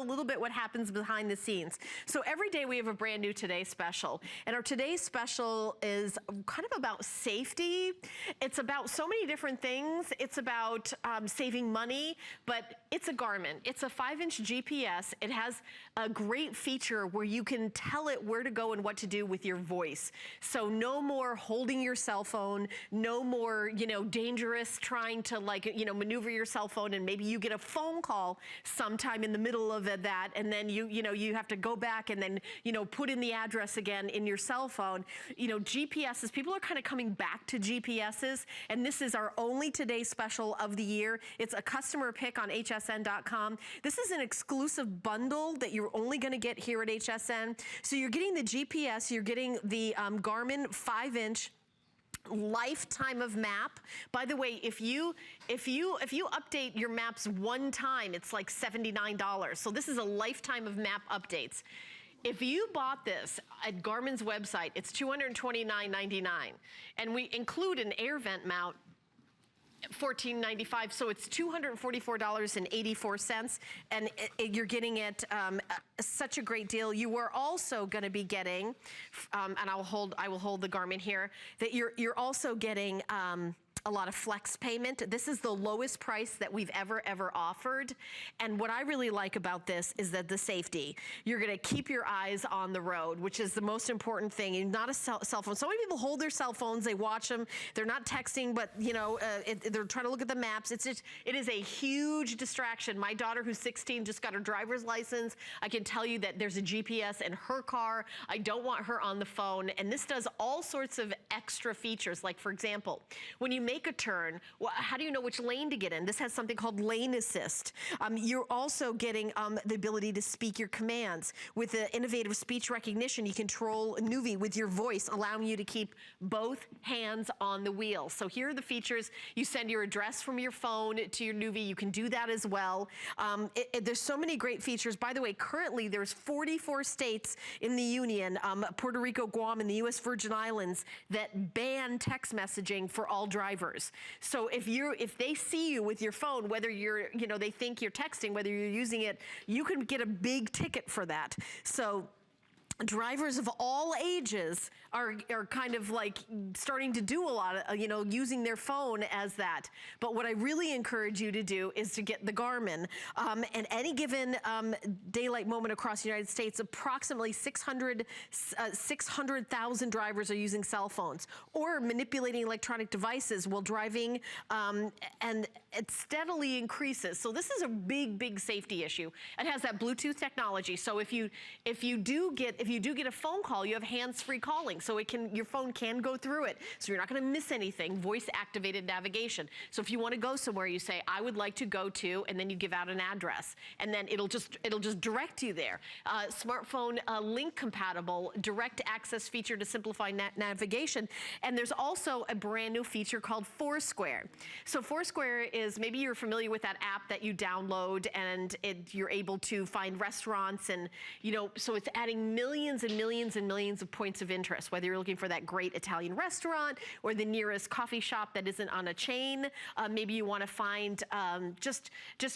a little bit what happens behind the scenes. So every day we have a brand new Today Special. And our Today Special is kind of about safety. It's about so many different things. It's about saving money, but it's a Garmin. It's a 5-inch GPS. It has a great feature where you can tell it where to go and what to do with your voice. So no more holding your cell phone, no more, you know, dangerous trying to, like, you know, maneuver your cell phone, and maybe you get a phone call sometime in the middle of that, and then you have to go back and then, you know, put in the address again in your cell phone. You know, GPSs, people are kind of coming back to GPSs, and this is our only Today Special of the year. It's a customer pick on hsn.com. This is an exclusive bundle that you're only going to get here at HSN. So you're getting the GPS, you're getting the Garmin 5-inch lifetime of map. By the way, if you update your maps one time, it's like $79. So this is a lifetime of map updates. If you bought this at Garmin's website, it's $229.99, and we include an air vent mount, $14.95, so it's $244.84, and you're getting it such a great deal. You are also going to be getting, and I will hold the Garmin here, that you're also getting a lot of flex payment. This is the lowest price that we've ever offered. And what I really like about this is that the safety. You're gonna keep your eyes on the road, which is the most important thing, and not a cell phone. So many people hold their cell phones, they watch them, they're not texting, but you know, they're trying to look at the maps. It is a huge distraction. My daughter, who's 16, just got her driver's license. I can tell you that there's a GPS in her car. I don't want her on the phone. And this does all sorts of extra features. Like, for example, when you make a turn, well, how do you know which lane to get in? This has something called lane assist. You're also getting the ability to speak your commands. With the innovative speech recognition, you control nvi with your voice, allowing you to keep both hands on the wheel. So here are the features. You send your address from your phone to your nvi. You can do that as well. There's so many great features. By the way, currently there's 44 states in the Union, Puerto Rico, Guam, and the U.S. Virgin Islands, that ban text messaging for all drivers. So if they see you with your phone, whether they think you're texting, whether you're using it, you can get a big ticket for that. So drivers of all ages are kind of like starting to do a lot of, using their phone as that. But what I really encourage you to do is to get the Garmin. And any given daylight moment across the United States, approximately 600,000 drivers are using cell phones or manipulating electronic devices while driving, and it steadily increases. So this is a big safety issue. It has that Bluetooth technology. So if you do get a phone call, you have hands-free calling. So your phone can go through it. So you're not gonna miss anything. Voice-activated navigation. So if you wanna go somewhere, you say, I would like to go to, and then you give out an address. And then it'll just direct you there. Smartphone link compatible, direct access feature to simplify navigation. And there's also a brand new feature called Foursquare. So Foursquare is, maybe you're familiar with that app that you download, and you're able to find restaurants, and so it's adding millions and millions and millions of points of interest, whether you're looking for that great Italian restaurant or the nearest coffee shop that isn't on a chain. Maybe you want to find just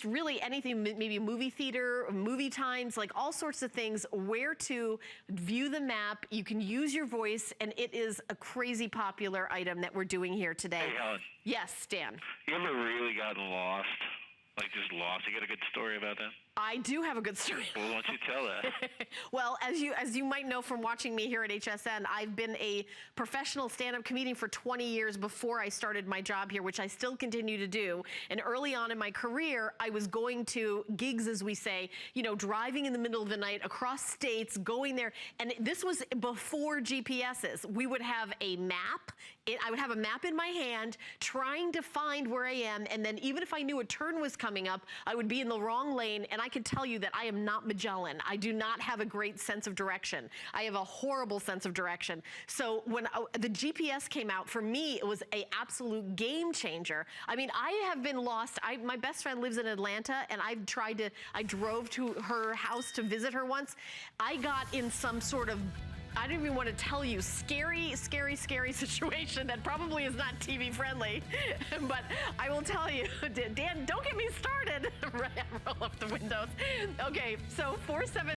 really anything, maybe a movie theater, movie times, like all sorts of things, where to view the map. You can use your voice, and it is a crazy popular item that we're doing here today. Hey, Helen. Yes, Dan. You ever really gotten lost? Like just lost? You got a good story about that? I do have a good story. Well, why don't you tell that? Well, as you might know from watching me here at HSN, I've been a professional stand-up comedian for 20 years before I started my job here, which I still continue to do. And early on in my career, I was going to gigs, as we say, driving in the middle of the night across states, going there. And this was before GPSs. We would have a map. I would have a map in my hand, trying to find where I am. And then even if I knew a turn was coming up, I would be in the wrong lane. And I can tell you that I am not Magellan. I do not have a great sense of direction. I have a horrible sense of direction. So when the GPS came out, for me, it was an absolute game changer. I mean, I have been lost. My best friend lives in Atlanta, and I drove to her house to visit her once. I got in some sort of I don't even want to tell you, scary, scary, scary situation that probably is not TV friendly. But I will tell you, Dan, don't get me started. Roll up the windows. Okay, so 47